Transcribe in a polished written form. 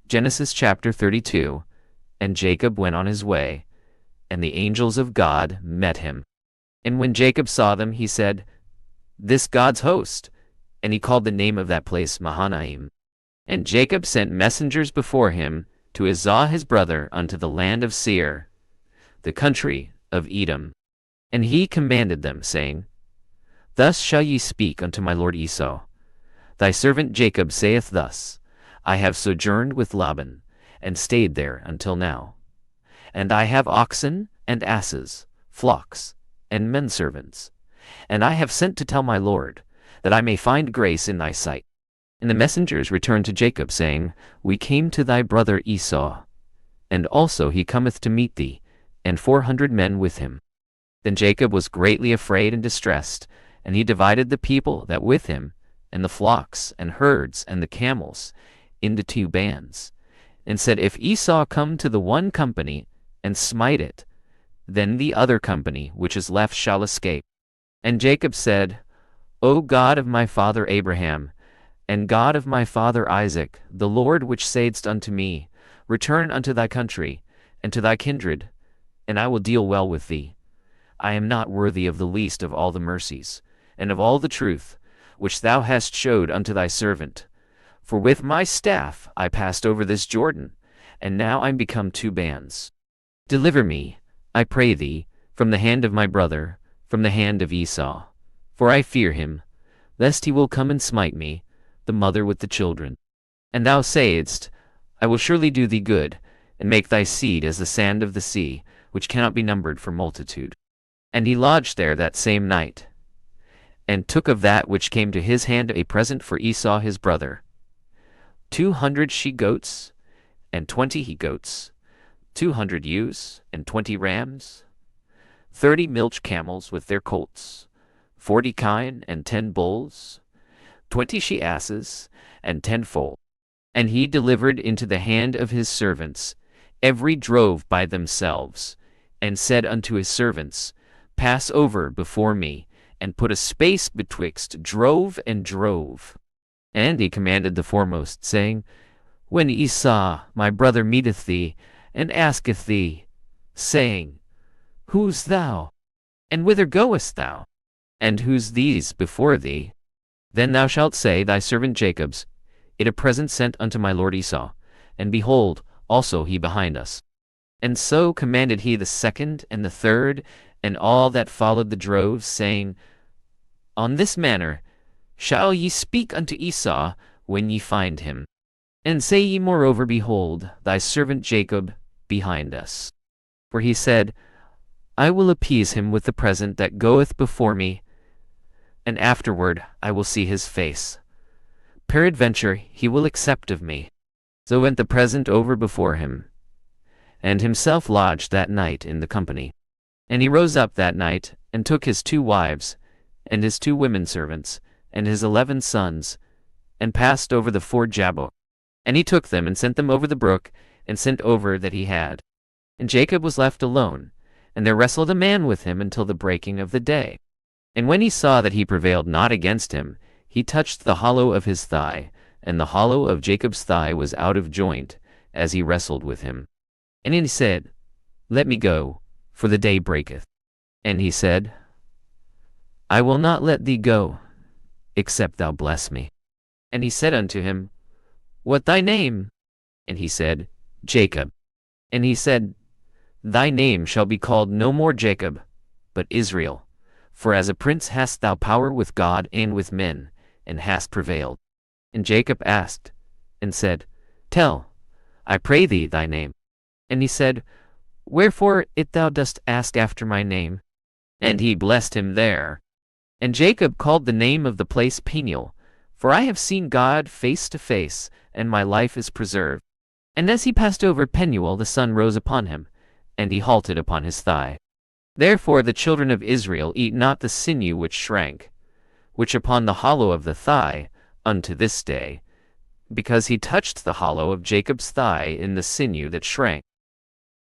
Genesis chapter 32. And Jacob went on his way, and the angels of God met him. And when Jacob saw them, he said, "This God's host." And he called the name of that place Mahanaim. And Jacob sent messengers before him to Esau his brother unto the land of Seir, the country of Edom. And he commanded them, saying, Thus shall ye speak unto my lord Esau. Thy servant Jacob saith thus, I have sojourned with Laban, and stayed there until now. And I have oxen and asses, flocks, and menservants. And I have sent to tell my lord, that I may find grace in thy sight. And the messengers returned to Jacob, saying, We came to thy brother Esau, and also he cometh to meet thee, and 400 men with him. Then Jacob was greatly afraid and distressed, and he divided the people that with him, and the flocks, and herds, and the camels, into 2 bands, and said, If Esau come to the one company, and smite it, then the other company which is left shall escape. And Jacob said, O God of my father Abraham, and God of my father Isaac, the Lord which saidst unto me, Return unto thy country, and to thy kindred, and I will deal well with thee. I am not worthy of the least of all the mercies, and of all the truth, which thou hast showed unto thy servant. For with my staff I passed over this Jordan, and now I'm become 2 bands. Deliver me, I pray thee, from the hand of my brother, from the hand of Esau. For I fear him, lest he will come and smite me, the mother with the children. And thou sayest, I will surely do thee good, and make thy seed as the sand of the sea, which cannot be numbered for multitude. And he lodged there that same night, and took of that which came to his hand a present for Esau his brother, 200 she-goats, and 20 he-goats, 200 ewes, and 20 rams, 30 milch camels with their colts, 40 kine, and 10 bulls, 20 she-asses, and 10 foal. And he delivered into the hand of his servants every drove by themselves, and said unto his servants, Pass over before me, and put a space betwixt drove and drove. And he commanded the foremost, saying, When Esau my brother meeteth thee, and asketh thee, saying, Who's thou? And whither goest thou? And whose these before thee? Then thou shalt say, Thy servant Jacob's, it a present sent unto my lord Esau, and behold, also he behind us. And so commanded he the second and the third, and all that followed the droves, saying, On this manner shall ye speak unto Esau when ye find him. And say ye moreover, Behold, thy servant Jacob behind us. For he said, I will appease him with the present that goeth before me, and afterward I will see his face. Peradventure he will accept of me. So went the present over before him, and himself lodged that night in the company. And he rose up that night, and took his 2 wives, and his 2 women servants, and his 11 sons, and passed over the ford Jabbok. And he took them, and sent them over the brook, and sent over that he had. And Jacob was left alone, and there wrestled a man with him until the breaking of the day. And when he saw that he prevailed not against him, he touched the hollow of his thigh, and the hollow of Jacob's thigh was out of joint, as he wrestled with him. And he said, Let me go, for the day breaketh. And he said, I will not let thee go, except thou bless me. And he said unto him, What thy name? And he said, Jacob. And he said, Thy name shall be called no more Jacob, but Israel. For as a prince hast thou power with God and with men, and hast prevailed. And Jacob asked, and said, Tell, I pray thee, thy name. And he said, Wherefore it thou dost ask after my name? And he blessed him there. And Jacob called the name of the place Peniel, for I have seen God face to face, and my life is preserved. And as he passed over Peniel, the sun rose upon him, and he halted upon his thigh. Therefore the children of Israel eat not the sinew which shrank, which upon the hollow of the thigh, unto this day, because he touched the hollow of Jacob's thigh in the sinew that shrank.